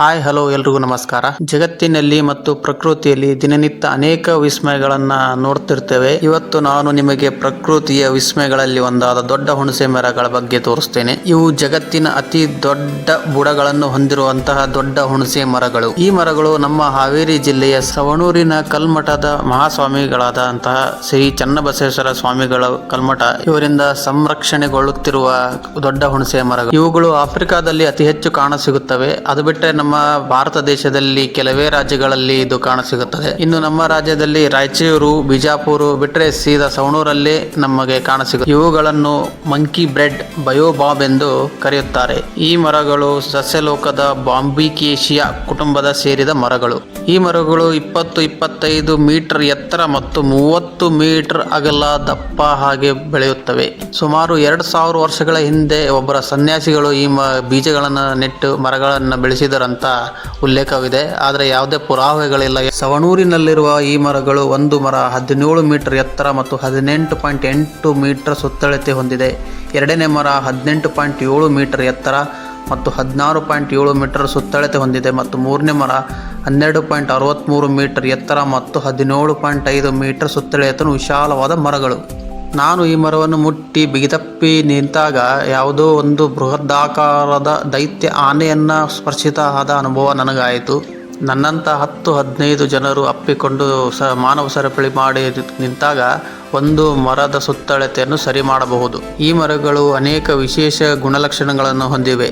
Hi hello ಎಲ್ರಿಗೂ ನಮಸ್ಕಾರ. ಜಗತ್ತಿನಲ್ಲಿ ಮತ್ತು ಪ್ರಕೃತಿಯಲ್ಲಿ ದಿನನಿತ್ಯ ಅನೇಕ ವಿಸ್ಮಯಗಳನ್ನ ನೋಡ್ತಿರ್ತೇವೆ. ಇವತ್ತು ನಾನು ನಿಮಗೆ ಪ್ರಕೃತಿಯ ವಿಸ್ಮಯಗಳಲ್ಲಿ ಒಂದಾದ ದೊಡ್ಡ ಹುಣಸೆ ಮರಗಳ ಬಗ್ಗೆ ತೋರಿಸ್ತೇನೆ. ಇವು ಜಗತ್ತಿನ ಅತಿ ದೊಡ್ಡ ಬುಡಗಳನ್ನು ಹೊಂದಿರುವಂತಹ ದೊಡ್ಡ ಹುಣಸೆ ಮರಗಳು. ಈ ಮರಗಳು ನಮ್ಮ ಹಾವೇರಿ ಜಿಲ್ಲೆಯ ಸವಣೂರಿನ ಕಲ್ಮಠದ ಮಹಾಸ್ವಾಮಿಗಳಾದಂತಹ ಶ್ರೀ ಚನ್ನಬಸವೇಶ್ವರ ಸ್ವಾಮಿಗಳ ಕಲ್ಮಠ ಇವರಿಂದ ಸಂರಕ್ಷಣೆಗೊಳ್ಳುತ್ತಿರುವ ದೊಡ್ಡ ಹುಣಸೆ ಮರಗಳು. ಇವುಗಳು ಆಫ್ರಿಕಾದಲ್ಲಿ ಅತಿ ಹೆಚ್ಚು ಕಾಣಸಿಗುತ್ತವೆ. ಅದು ಬಿಟ್ಟರೆ ನಮ್ಮ ಭಾರತ ದೇಶದಲ್ಲಿ ಕೆಲವೇ ರಾಜ್ಯಗಳಲ್ಲಿ ಇದು ಕಾಣಸಿಗುತ್ತದೆ. ಇನ್ನು ನಮ್ಮ ರಾಜ್ಯದಲ್ಲಿ ರಾಯಚೂರು, ಬಿಜಾಪುರ ಬಿಟ್ಟರೆ ಸೀದಾ ಸವಣೂರಲ್ಲಿ ನಮಗೆ ಕಾಣಸಿಗುತ್ತದೆ. ಇವುಗಳನ್ನು ಮಂಕಿ ಬ್ರೆಡ್ ಬಯೋಬಾಬ್ ಎಂದು ಕರೆಯುತ್ತಾರೆ. ಈ ಮರಗಳು ಸಸ್ಯಲೋಕದ ಬಾಂಬಿಕೇಶಿಯಾ ಕುಟುಂಬದ ಸೇರಿದ ಮರಗಳು. ಈ ಮರಗಳು 20-25 ಮೀಟರ್ ಎತ್ತರ ಮತ್ತು 30 ಮೀಟರ್ ಅಗಲ ದಪ್ಪ ಹಾಗೆ ಬೆಳೆಯುತ್ತವೆ. ಸುಮಾರು 2000 ವರ್ಷಗಳ ಹಿಂದೆ ಒಬ್ಬರ ಸನ್ಯಾಸಿಗಳು ಈ ಬೀಜಗಳನ್ನು ನೆಟ್ಟು ಮರಗಳನ್ನು ಬೆಳೆಸಿದರಂತ ಉಲ್ಲೇಖವಿದೆ. ಆದರೆ ಯಾವುದೇ ಪುರಾವೆಗಳಿಲ್ಲ. ಸವಣೂರಿನಲ್ಲಿರುವ ಈ ಮರಗಳು ಒಂದು ಮರ 17 ಮೀಟರ್ ಎತ್ತರ ಮತ್ತು 18.8 ಮೀಟರ್ ಸುತ್ತಳತೆ ಹೊಂದಿದೆ. ಎರಡನೇ ಮರ 18.7 ಮೀಟರ್ ಎತ್ತರ ಮತ್ತು 16.7 ಮೀಟರ್ ಸುತ್ತಳತೆ ಹೊಂದಿದೆ ಮತ್ತು ಮೂರನೇ ಮರ 12.63 ಮೀಟರ್ ಎತ್ತರ ಮತ್ತು 17.5 ಮೀಟರ್ ಸುತ್ತಳತೆಯನ್ನು ವಿಶಾಲವಾದ ಮರಗಳು. ನಾನು ಈ ಮರವನ್ನು ಮುಟ್ಟಿ ಬಿಗಿತಪ್ಪಿ ನಿಂತಾಗ ಯಾವುದೋ ಒಂದು ಬೃಹದಾಕಾರದ ದೈತ್ಯ ಆನೆಯನ್ನು ಸ್ಪರ್ಶಿತ ಆದ ಅನುಭವ ನನಗಾಯಿತು. ನನ್ನಂಥ 10-15 ಜನರು ಅಪ್ಪಿಕೊಂಡು ಮಾನವ ಸರಪಳಿ ಮಾಡಿ ನಿಂತಾಗ ಒಂದು ಮರದ ಸುತ್ತಳತೆಯನ್ನು ಸರಿ ಮಾಡಬಹುದು. ಈ ಮರಗಳು ಅನೇಕ ವಿಶೇಷ ಗುಣಲಕ್ಷಣಗಳನ್ನು ಹೊಂದಿವೆ.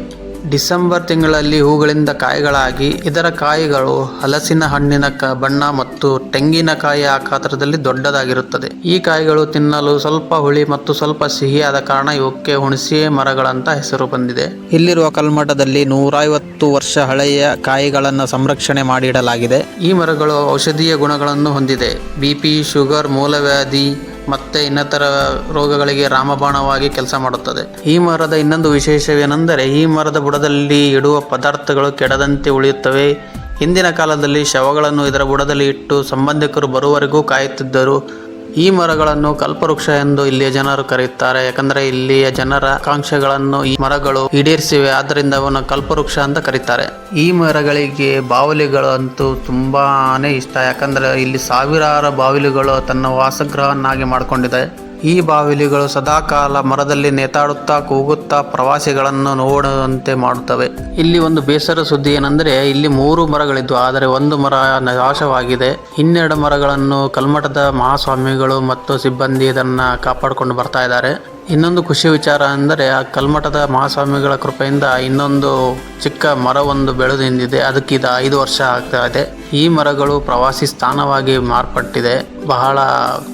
ಡಿಸೆಂಬರ್ ತಿಂಗಳಲ್ಲಿ ಹೂಗಳಿಂದ ಕಾಯಿಗಳಾಗಿ ಇದರ ಕಾಯಿಗಳು ಹಲಸಿನ ಹಣ್ಣಿನ ಬಣ್ಣ ಮತ್ತು ತೆಂಗಿನಕಾಯಿ ಆಕಾರದಲ್ಲಿ ದೊಡ್ಡದಾಗಿರುತ್ತದೆ. ಈ ಕಾಯಿಗಳು ತಿನ್ನಲು ಸ್ವಲ್ಪ ಹುಳಿ ಮತ್ತು ಸ್ವಲ್ಪ ಸಿಹಿಯಾದ ಕಾರಣ ಇವಕ್ಕೆ ಹುಣಸೆ ಮರಗಳಂತ ಹೆಸರು ಬಂದಿದೆ. ಇಲ್ಲಿರುವ ಕಲ್ಮಠದಲ್ಲಿ 150 ವರ್ಷ ಹಳೆಯ ಕಾಯಿಗಳನ್ನು ಸಂರಕ್ಷಣೆ ಮಾಡಿಡಲಾಗಿದೆ. ಈ ಮರಗಳು ಔಷಧೀಯ ಗುಣಗಳನ್ನು ಹೊಂದಿದೆ. BP, ಶುಗರ್, ಮೂಲವ್ಯಾಧಿ ಮತ್ತೆ ಇನ್ನಿತರ ರೋಗಗಳಿಗೆ ರಾಮಬಾಣವಾಗಿ ಕೆಲಸ ಮಾಡುತ್ತದೆ. ಈ ಮರದ ಇನ್ನೊಂದು ವಿಶೇಷವೇನೆಂದರೆ ಈ ಮರದ ಬುಡದಲ್ಲಿ ಇಡುವ ಪದಾರ್ಥಗಳು ಕೆಡದಂತೆ ಉಳಿಯುತ್ತವೆ. ಹಿಂದಿನ ಕಾಲದಲ್ಲಿ ಶವಗಳನ್ನು ಇದರ ಬುಡದಲ್ಲಿ ಇಟ್ಟು ಸಂಬಂಧಿಕರು ಬರುವವರೆಗೂ ಕಾಯುತ್ತಿದ್ದರು. ಈ ಮರಗಳನ್ನು ಕಲ್ಪವೃಕ್ಷ ಎಂದು ಇಲ್ಲಿಯ ಜನರು ಕರೆಯುತ್ತಾರೆ. ಯಾಕಂದರೆ ಇಲ್ಲಿಯ ಜನರ ಆಕಾಂಕ್ಷೆಗಳನ್ನು ಈ ಮರಗಳು ಈಡೇರಿಸಿವೆ. ಆದ್ದರಿಂದ ಅವನ್ನು ಕಲ್ಪವೃಕ್ಷ ಅಂತ ಕರೀತಾರೆ. ಈ ಮರಗಳಿಗೆ ಬಾವಲಿಗಳಂತೂ ತುಂಬಾನೇ ಇಷ್ಟ. ಯಾಕಂದರೆ ಇಲ್ಲಿ ಸಾವಿರಾರು ಬಾವಲಿಗಳು ತನ್ನ ವಾಸಗೃಹವನ್ನಾಗಿ ಮಾಡಿಕೊಂಡಿದೆ. ಈ ಬಾವಲಿಗಳು ಸದಾಕಾಲ ಮರದಲ್ಲಿ ನೇತಾಡುತ್ತಾ ಕೂಗುತ್ತಾ ಪ್ರವಾಸಿಗಳನ್ನು ನೋಡುವಂತೆ ಮಾಡುತ್ತವೆ. ಇಲ್ಲಿ ಒಂದು ಬೇಸರ ಸುದ್ದಿ ಏನೆಂದರೆ ಇಲ್ಲಿ 3 ಮರಗಳಿದ್ದು ಆದರೆ ಒಂದು ಮರ ನಾಶವಾಗಿದೆ. 12 ಮರಗಳನ್ನು ಕಲ್ಮಠದ ಮಹಾಸ್ವಾಮಿಗಳು ಮತ್ತು ಸಿಬ್ಬಂದಿ ಇದನ್ನು ಕಾಪಾಡಿಕೊಂಡು ಬರ್ತಾ ಇದ್ದಾರೆ. ಇನ್ನೊಂದು ಖುಷಿ ವಿಚಾರ ಅಂದರೆ ಆ ಕಲ್ಮಠದ ಮಹಾಸ್ವಾಮಿಗಳ ಕೃಪೆಯಿಂದ ಇನ್ನೊಂದು ಚಿಕ್ಕ ಮರವೊಂದು ಬೆಳೆದು ನಿಂತಿದೆ. ಅದಕ್ಕಿದ 5 ವರ್ಷ ಆಗ್ತಾ ಇದೆ. ಈ ಮರಗಳು ಪ್ರವಾಸಿ ಸ್ಥಾನವಾಗಿ ಮಾರ್ಪಟ್ಟಿದೆ. ಬಹಳ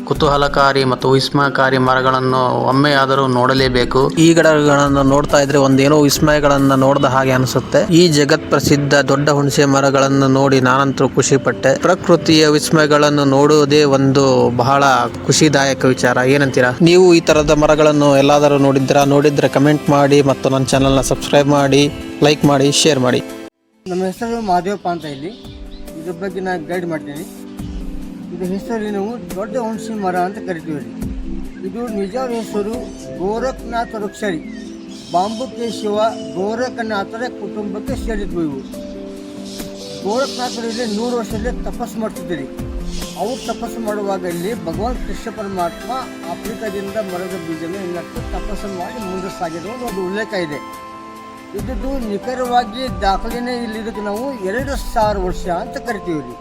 ಕುತೂಹಲಕಾರಿ ಮತ್ತು ವಿಸ್ಮಯಕಾರಿ ಮರಗಳನ್ನು ಒಮ್ಮೆಯಾದರೂ ನೋಡಲೇಬೇಕು. ಈ ಗಿಡಗಳನ್ನು ನೋಡ್ತಾ ಇದ್ರೆ ಒಂದೇನೋ ವಿಸ್ಮಯಗಳನ್ನು ನೋಡಿದ ಹಾಗೆ ಅನಿಸುತ್ತೆ. ಈ ಜಗತ್ ಪ್ರಸಿದ್ಧ ದೊಡ್ಡ ಹುಣಸೆ ಮರಗಳನ್ನು ನೋಡಿ ನಾನಂತೂ ಖುಷಿ ಪಟ್ಟೆ. ಪ್ರಕೃತಿಯ ವಿಸ್ಮಯಗಳನ್ನು ನೋಡುವುದೇ ಒಂದು ಬಹಳ ಖುಷಿದಾಯಕ ವಿಚಾರ. ಏನಂತೀರಾ? ನೀವು ಈ ತರದ ಮರಗಳನ್ನು ಎಲ್ಲಾದರೂ ನೋಡಿದ್ರೆ ಕಮೆಂಟ್ ಮಾಡಿ ಮತ್ತು ನನ್ನ ಚಾನಲ್ನ ಸಬ್ಸ್ಕ್ರೈಬ್ ಮಾಡಿ, ಲೈಕ್ ಮಾಡಿ, ಶೇರ್ ಮಾಡಿ. ನಮ್ಮ ಹೆಸರು ಮಹಾದೇವಪ್ಪ ಅಂತ. ಇಲ್ಲಿ ಇದ್ರ ಬಗ್ಗೆ ನಾನು ಗೈಡ್ ಮಾಡ್ತೀನಿ. ಇದು ಹೆಸರು ನಾವು ದೊಡ್ಡ ಹುಣಸೆ ಮರ ಅಂತ ಕರಿತೀವಿ. ಇದು ನಿಜವಾದ ಹೆಸರು ಗೋರಖನಾಥ ವೃಕ್ಷರಿ. ಬಾಂಬುಕೇಶವ ಗೋರಖನಾಥರ ಕುಟುಂಬಕ್ಕೆ ಸೇರಿದ್ವು ಇವು. ಗೋರಖನಾಥರು ಇಲ್ಲಿ 100 ವರ್ಷದಲ್ಲಿ ತಪಸ್ಸು ಮಾಡ್ತಿದ್ದರು. ಅವ್ರು ತಪಸ್ಸು ಮಾಡುವಾಗ ಇಲ್ಲಿ ಭಗವಾನ್ ಕೃಷ್ಣ ಪರಮಾತ್ಮ ಆಫ್ರಿಕಾದಿಂದ ಮರದ ಬೀಜನ ಇನ್ನಷ್ಟು ತಪಸ್ಸು ಮಾಡಿ ಮುಂದೆ ಸಾಗಿರೋ ಒಂದು ಉಲ್ಲೇಖ ಇದೆ. ಇದ್ದು ನಿಖರವಾಗಿ ದಾಖಲೆನೇ ಇಲ್ಲಿದ್ದಕ್ಕೆ ನಾವು 2000 ವರ್ಷ ಅಂತ ಕರಿತೀವಿ.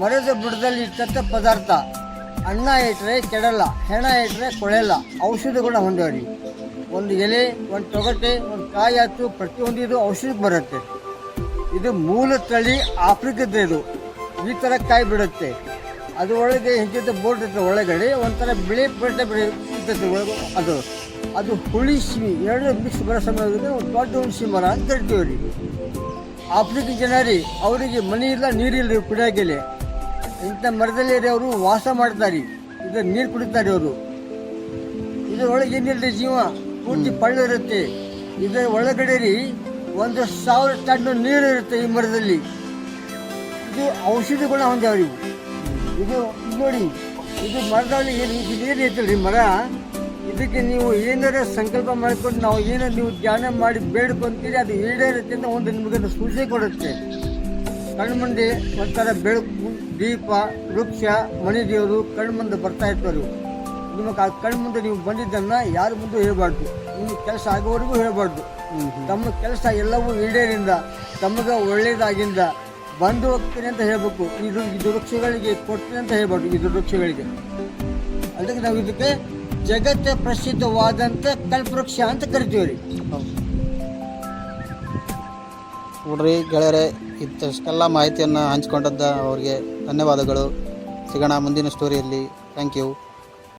ಮರದ ಬುಡದಲ್ಲಿ ಇಟ್ಟಂಥ ಪದಾರ್ಥ ಅನ್ನ ಇಟ್ಟರೆ ಕೆಡಲ್ಲ, ಹೆಣ ಇಟ್ಟರೆ ಕೊಳೆಯಲ್ಲ, ಔಷಧ ಗುಣ ಹೊಂದವ್ರಿ. ಒಂದು ಎಲೆ, ಒಂದು ತೊಗಟೆ, ಒಂದು ಕಾಯಿ ಆಯ್ತು, ಪ್ರತಿಯೊಂದು ಇದು ಔಷಧಕ್ಕೆ ಬರುತ್ತೆ. ಇದು ಮೂಲ ತಳಿ ಆಫ್ರಿಕದ. ಇದು ಈ ಥರ ಕಾಯಿ ಬಿಡುತ್ತೆ. ಅದು ಒಳಗೆ ಹೆಚ್ಚಿದ ಬೋಟ್ ಇರ್ತದೆ. ಒಳಗಡೆ ಒಂಥರ ಬಿಳಿ ಬೆಟ್ಟೆ ಇರ್ತದೆ ಒಳಗೆ. ಅದು ಹುಳಿ ಸಿಹಿ ಎರಡು ಮಿಕ್ಸ್ ಬರೋ ಸಮಯದಲ್ಲಿ ದೊಡ್ಡ ಹುಣಸೆ ಮರ ಅಂತ ಕರಿತೀವಿ ರೀ. ಆಫ್ರಿಕನ್ ಜನರಿ ಅವರಿಗೆ ಮನೆ ಇಲ್ಲ, ನೀರಿಲ್ಲ ಕುಡಿಯೋಕೆಲೆ. ಇಂಥ ಮರದಲ್ಲಿ ಅವರು ವಾಸ ಮಾಡ್ತಾರೆ. ಇದು ನೀರು ಕುಡಿತಾರೆ ಅವರು. ಇದರೊಳಗೆ ಏನಿಲ್ಲ ಜೀವ ಪೂರ್ತಿ ಪಳ್ಳು ಇರುತ್ತೆ. ಇದರ ಒಳಗಡೆ ರೀ 1000 ಟನ್ ನೀರು ಇರುತ್ತೆ ಈ ಮರದಲ್ಲಿ. ಇದು ಔಷಧಿ ಗುಣ ಹೊಂದವ್ರಿ. ಇದು ನೋಡಿ, ಇದು ಮರದಲ್ಲಿ ಏನು ಐತಲ್ರಿ ಮರ, ಇದಕ್ಕೆ ನೀವು ಏನಾರ ಸಂಕಲ್ಪ ಮಾಡಿಕೊಂಡು ನಾವು ಏನೋ ನೀವು ಧ್ಯಾನ ಮಾಡಿ ಬೇಡ್ಕೊಂತೀರಿ ಅದು ಈಡೇರುತ್ತೆ ಅಂತ ಒಂದು ನಿಮಗೆ ಸೂಚನೆ ಕೊಡುತ್ತೆ. ಕಣ್ಣು ಮುಂದೆ ಒಂಥರ ಬೆಳಕು, ದೀಪ, ವೃಕ್ಷ, ಮನೆ ದೇವರು ಕಣ್ಣು ಮುಂದೆ ಬರ್ತಾ ಇರ್ತಾರೆ. ನಿಮಗೆ ಆ ಕಣ್ಣು ಮುಂದೆ ನೀವು ಬಂದಿದ್ದನ್ನು ಯಾರ ಮುಂದೆ ಹೇಳ್ಬಾರ್ದು, ನಿಮಗೆ ಕೆಲಸ ಆಗೋವರೆಗೂ ಹೇಳ್ಬಾರ್ದು. ತಮ್ಮ ಕೆಲಸ ಎಲ್ಲವೂ ಈಡೇರಿಂದ ತಮಗೆ ಒಳ್ಳೆಯದಾಗಿಂದ ಬಂದು ಹೋಗ್ತೀನಿ ಅಂತ ಹೇಳ್ಬೇಕು. ಇದು ವೃಕ್ಷಗಳಿಗೆ ಕೊಡ್ತೀನಿ ಅಂತ ಹೇಳ್ಬಾರ್ದು. ಇದು ವೃಕ್ಷಗಳಿಗೆ ಅದಕ್ಕೆ ನಾವು ಇದಕ್ಕೆ ಜಗತ್ತೇ ಪ್ರಸಿದ್ಧವಾದಂಥ ಕಲ್ಪವೃಕ್ಷ ಅಂತ ಕರಿತೀವಿ ರೀ. ನೋಡ್ರಿ ಗೆಳೆಯರೆ, ಇಷ್ಟೆಲ್ಲ ಮಾಹಿತಿಯನ್ನು ಹಂಚಿಕೊಂಡದ್ದ ಅವ್ರಿಗೆ ಧನ್ಯವಾದಗಳು. ಸಿಗೋಣ ಮುಂದಿನ ಸ್ಟೋರಿಯಲ್ಲಿ. Thank you.